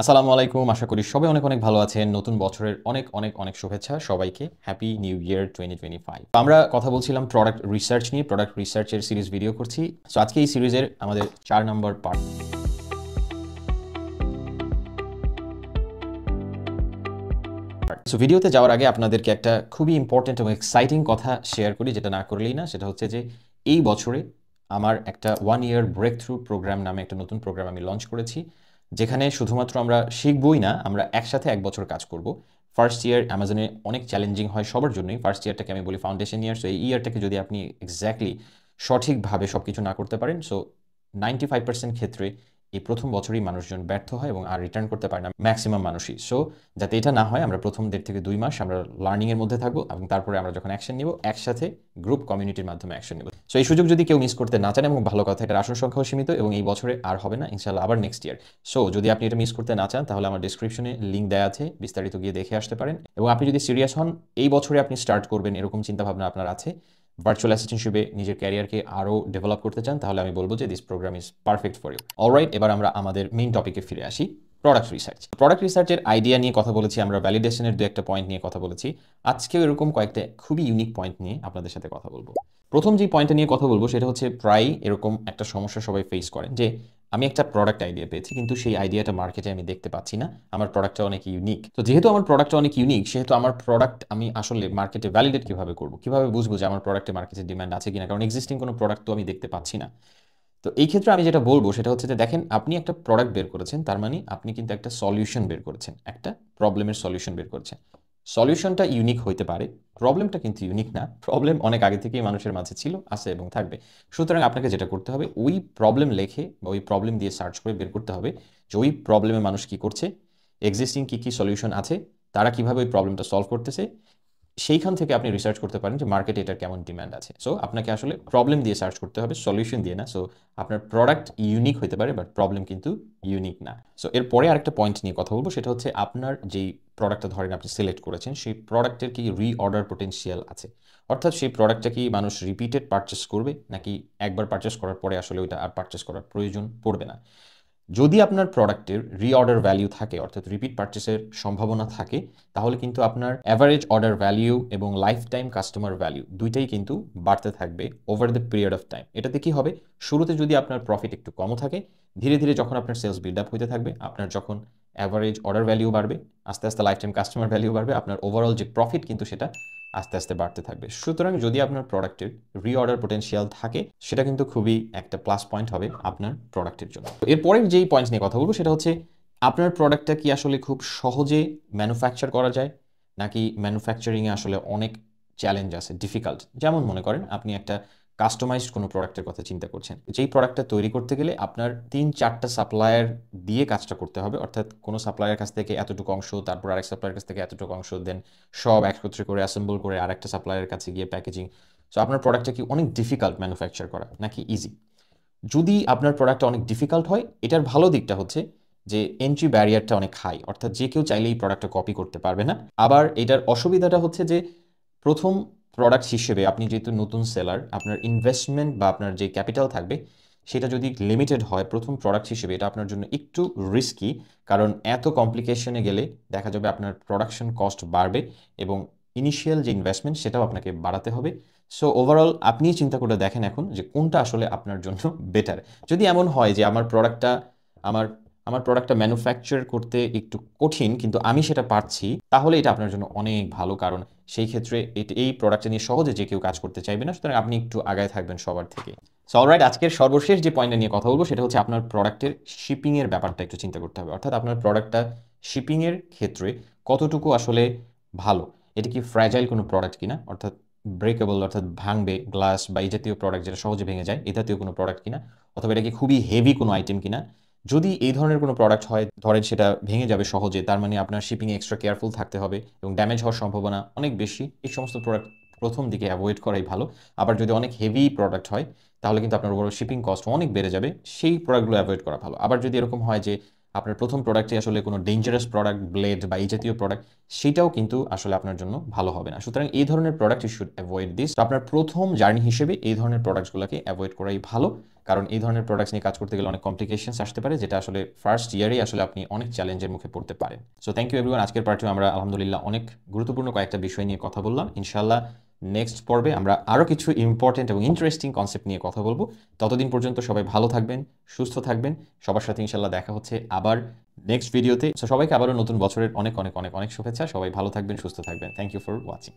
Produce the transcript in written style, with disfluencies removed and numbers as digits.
আসসালামু আলাইকুম। আশা করি সবাই অনেক অনেক ভালো আছেন। নতুন বছরের অনেক অনেক অনেক শুভেচ্ছা সবাইকে। Happy new year 2025। আমরা কথা বলছিলাম প্রোডাক্ট রিসার্চ নিয়ে। প্রোডাক্ট রিসার্চের সিরিজ ভিডিও করছি। সো আজকে এই সিরিজের আমাদের 4 নম্বর পার্ট। সো ভিডিওতে যাওয়ার আগে আপনাদেরকে একটা খুবই ইম্পর্টেন্ট এবং এক্সাইটিং কথা শেয়ার করি, যেটা না করলেই না। সেটা হচ্ছে যে এই বছরে আমার একটা 1 ইয়ার ব্রেক থ্রু প্রোগ্রাম নামে একটা নতুন প্রোগ্রাম আমি লঞ্চ করেছি, যেখানে শুধুমাত্র আমরা শিখবই না, আমরা একসাথে 1 বছর কাজ করব। ফার্স্ট ইয়ার অ্যামাজনে অনেক চ্যালেঞ্জিং হয় সবার জন্যই। ফার্স্ট ইয়ারটাকে আমি বলি ফাউন্ডেশন ইয়ার। সো এই ইয়ারটাকে যদি আপনি এক্স্যাক্টলি সঠিকভাবে সব কিছু না করতে পারেন, সো 95% ক্ষেত্রে এই প্রথম বছরই মানুষজন ব্যর্থ হয় এবং আর রিটার্ন করতে পারে না ম্যাক্সিমাম মানুষই। সো যাতে এটা না হয়, আমরা প্রথম 1.5 থেকে 2 মাস আমরা লার্নিংয়ের মধ্যে থাকবো এবং তারপরে আমরা যখন অ্যাকশন নিব, একসাথে গ্রুপ কমিউনিটির মাধ্যমে অ্যাকশন নিব। সো এই সুযোগ যদি কেউ মিস করতে না চান, এবং ভালো কথা, এটার আসন সংখ্যাও সীমিত এবং এই বছরে আর হবে না, ইনশাল্লাহ আবার নেক্সট ইয়ার। সো যদি আপনি এটা মিস করতে না চান, তাহলে আমার ডিসক্রিপশনে লিঙ্ক দেওয়া আছে, বিস্তারিত গিয়ে দেখে আসতে পারেন। এবং আপনি যদি সিরিয়াস হন, এই বছরে আপনি স্টার্ট করবেন এরকম চিন্তাভাবনা আপনার আছে, ভার্চুয়াল অ্যাসিস্ট্যান্ট হিসেবে নিজের ক্যারিয়ারকে আরও ডেভেলপ করতে চান, তাহলে আমি বলবো যে this program is perfect for you. Alright, এবার আমরা আমাদের মেইন টপিকে ফিরে আসি, প্রোডাক্ট রিসার্চ। প্রোডাক্ট রিসার্চের আইডিয়া নিয়ে কথা বলেছি, আমরা ভ্যালিডেশনের 2-1টা পয়েন্ট নিয়ে কথা বলেছি। আজকেও এরকম কয়েকটা খুবই ইউনিক পয়েন্ট নিয়ে আপনাদের সাথে কথা বলবো। প্রথম যে পয়েন্টটা নিয়ে কথা বলবো সেটা হচ্ছে, প্রায় এরকম একটা সমস্যা সবাই ফেস করেন যে আমি একটা প্রোডাক্ট আইডিয়া পেয়েছি, কিন্তু সেই আইডিয়াটা মার্কেটে আমি দেখতে পাচ্ছি না, আমার প্রোডাক্টটা অনেক ইউনিক। তো যেহেতু আমার প্রোডাক্টটা অনেক ইউনিক, সেহেতু আমার প্রোডাক্ট আমি আসলে মার্কেটে ভ্যালিডেট কিভাবে করবো, কিভাবে বুঝবো যে আমার প্রোডাক্টে মার্কেটে ডিমান্ড আছে কিনা, কারণ এক্সিস্টিং কোনো প্রোডাক্ট তো আমি দেখতে পাচ্ছি না। তো এই ক্ষেত্রে আমি যেটা বলবো সেটা হচ্ছে যে, দেখেন, আপনি একটা প্রোডাক্ট বের করেছেন, তার মানে আপনি কিন্তু একটা সলিউশন বের করেছেন, একটা প্রবলেমের সলিউশন বের করেছেন। সলিউশনটা ইউনিক হইতে পারে, প্রবলেমটা কিন্তু ইউনিক না। প্রবলেম অনেক আগে থেকেই মানুষের মাঝে ছিল, আছে এবং থাকবে। সুতরাং আপনাকে যেটা করতে হবে, ওই প্রবলেম লেখে বা ওই প্রবলেম দিয়ে সার্চ করে বের করতে হবে যে ওই প্রবলেমে মানুষ কি করছে, এক্সিস্টিং কী কী সলিউশন আছে, তারা কিভাবে ওই প্রবলেমটা সলভ করতেছে। সেইখান থেকে আপনি রিসার্চ করতে পারেন যে মার্কেটে এটার কেমন ডিমান্ড আছে। সো আপনাকে আসলে প্রবলেম দিয়ে সার্চ করতে হবে, সলিউশন দিয়ে না। সো আপনার প্রোডাক্ট ইউনিক হতে পারে, বাট প্রবলেম কিন্তু ইউনিক না। সো এরপরে আরেকটা পয়েন্ট নিয়ে কথা বলবো, সেটা হচ্ছে আপনার যেই প্রোডাক্টটা ধরেন আপনি সিলেক্ট করেছেন, সেই প্রোডাক্টের কি রিঅর্ডার পোটেনশিয়াল আছে। অর্থাৎ সেই প্রোডাক্টটা কি মানুষ রিপিটেড পারচেস করবে, নাকি একবার পারচেস করার পরে আসলে ওইটা আর পারচেস করার প্রয়োজন পড়বে না। যদি আপনার প্রোডাক্টের রিঅর্ডার ভ্যালিউ থাকে, অর্থাৎ রিপিট পারচেসের সম্ভাবনা থাকে, তাহলে কিন্তু আপনার অ্যাভারেজ অর্ডার ভ্যালিউ এবং লাইফ টাইম কাস্টমার ভ্যালিউ দুইটাই কিন্তু বাড়তে থাকবে over the period of time. এটাতে কি হবে, শুরুতে যদি আপনার প্রফিট একটু কমও থাকে, ধীরে ধীরে যখন আপনার সেলস বিল্ড আপ হতে থাকবে, আপনার যখন অ্যাভারেজ অর্ডার ভ্যালিউ বাড়বে, আস্তে আস্তে লাইফ টাইম কাস্টমার ভ্যালিউ বাড়বে, আপনার ওভারঅল যে প্রফিট কিন্তু সেটা আস্তে আস্তে বাড়তে থাকবে। সুতরাং যদি আপনার প্রোডাক্টের রিঅর্ডার পোটেনশিয়াল থাকে, সেটা কিন্তু খুবই একটা প্লাস পয়েন্ট হবে আপনার প্রোডাক্টের জন্য। এরপরের যেই পয়েন্ট নিয়ে কথা বলবো সেটা হচ্ছে, আপনার প্রোডাক্টটা কি আসলে খুব সহজে ম্যানুফ্যাকচার করা যায়, নাকি ম্যানুফ্যাকচারিংয়ে আসলে অনেক চ্যালেঞ্জ আছে, ডিফিকাল্ট। যেমন মনে করেন আপনি একটা কাস্টমাইজড কোনো প্রোডাক্টের কথা চিন্তা করছেন, যেই প্রোডাক্টটা তৈরি করতে গেলে আপনার 3-4টা সাপ্লায়ার দিয়ে কাজটা করতে হবে। অর্থাৎ কোনো সাপ্লায়ার কাছ থেকে এতটুকু অংশ, তারপর আরেক সাপ্লায়ার কাছ থেকে এতটুকু অংশ, দেন সব একত্রে করে অ্যাসেম্বল করে আরেকটা সাপ্লায়ারের কাছে গিয়ে প্যাকেজিং। সো আপনার প্রোডাক্টটা কি অনেক ডিফিকাল্ট ম্যানুফ্যাকচার করা, নাকি ইজি? যদি আপনার প্রোডাক্টটা অনেক ডিফিকাল্ট হয়, এটার ভালো দিকটা হচ্ছে যে এন্ট্রি ব্যারিয়ারটা অনেক হাই, অর্থাৎ যে কেউ চাইলেই প্রোডাক্টটা কপি করতে পারবে না। আবার এটার অসুবিধাটা হচ্ছে যে, প্রথম প্রোডাক্ট হিসেবে আপনি যেহেতু নতুন সেলার, আপনার ইনভেস্টমেন্ট বা আপনার যে ক্যাপিটাল থাকবে সেটা যদি লিমিটেড হয় প্রথম প্রোডাক্ট হিসেবে, এটা আপনার জন্য একটু রিস্কি। কারণ এত কমপ্লিকেশনে গেলে দেখা যাবে আপনার প্রোডাকশন কস্ট বাড়বে এবং ইনিশিয়াল যে ইনভেস্টমেন্ট সেটাও আপনাকে বাড়াতে হবে। সো ওভারঅল আপনি চিন্তা করে দেখেন এখন যে কোনটা আসলে আপনার জন্য বেটার। যদি এমন হয় যে আমার আমার প্রোডাক্টটা ম্যানুফ্যাকচার করতে একটু কঠিন, কিন্তু আমি সেটা পারছি, তাহলে এটা আপনার জন্য অনেক ভালো। কারণ সেই ক্ষেত্রে এই প্রোডাক্টটা নিয়ে সহজে যে কেউ কাজ করতে চাইবে না, সুতরাং আপনি একটু আগায় থাকবেন সবার থেকে। সো অলরাইট, আজকের সর্বশেষ যে পয়েন্টটা নিয়ে কথা বলবো সেটা হচ্ছে, আপনার প্রোডাক্টের শিপিংয়ের ব্যাপারটা একটু চিন্তা করতে হবে। অর্থাৎ আপনার প্রোডাক্টটা শিপিংয়ের ক্ষেত্রে কতটুকু আসলে ভালো। এটা কি ফ্র্যাজাইল কোনো প্রোডাক্ট কিনা, অর্থাৎ ব্রেকেবল, অর্থাৎ ভাঙবে, গ্লাস বা এই জাতীয় প্রোডাক্ট যেটা সহজে ভেঙে যায়, এই জাতীয় কোনো প্রোডাক্ট কিনা, অথবা এটা কি খুবই হেভি কোনো আইটেম কিনা। যদি এই ধরনের কোনো প্রোডাক্ট হয়, ধরেন সেটা ভেঙে যাবে সহজে, তার মানে আপনার শিপিংয়ে এক্সট্রা কেয়ারফুল থাকতে হবে এবং ড্যামেজ হওয়ার সম্ভাবনা অনেক বেশি। এই সমস্ত প্রোডাক্ট প্রথম দিকে অ্যাভয়েড করাই ভালো। আবার যদি অনেক হেভি প্রোডাক্ট হয়, তাহলে কিন্তু আপনার ওভারঅল শিপিং কস্ট অনেক বেড়ে যাবে, সেই প্রোডাক্টগুলো অ্যাভয়েড করা ভালো। আবার যদি এরকম হয় যে আপনার প্রথম প্রোডাক্টে আসলে কোনো ডেঞ্জারাস প্রোডাক্ট, ব্লেড বা এই জাতীয় প্রোডাক্ট, সেটাও কিন্তু আসলে আপনার জন্য ভালো হবে না। সুতরাং এই ধরনের product you should avoid this. তো আপনার প্রথম জার্নি হিসেবে এই ধরনের প্রোডাক্টগুলোকে অ্যাভয়েড করাই ভালো, কারণ এই ধরনের প্রোডাক্টস নিয়ে কাজ করতে গেলে অনেক কমপ্লিকেশনস আসতে পারে, যেটা আসলে ফার্স্ট ইয়ারেই আসলে আপনি অনেক চ্যালেঞ্জের মুখে পড়তে পারেন। So thank you everyone. আজকের পার্টিও আমরা আলহামদুলিল্লাহ অনেক গুরুত্বপূর্ণ কয়েকটা বিষয় নিয়ে কথা বললাম। ইনশাআল্লাহ নেক্সট পর্বে আমরা আরও কিছু ইম্পর্টেন্ট এবং ইন্টারেস্টিং কনসেপ্ট নিয়ে কথা বলবো। ততদিন পর্যন্ত সবাই ভালো থাকবেন, সুস্থ থাকবেন। সবার সাথে ইনশাআল্লাহ দেখা হচ্ছে আবার নেক্সট ভিডিওতে। সো সবাইকে আবারও নতুন বছরের অনেক অনেক অনেক অনেক শুভেচ্ছা। সবাই ভালো থাকবেন, সুস্থ থাকবেন। Thank you for watching.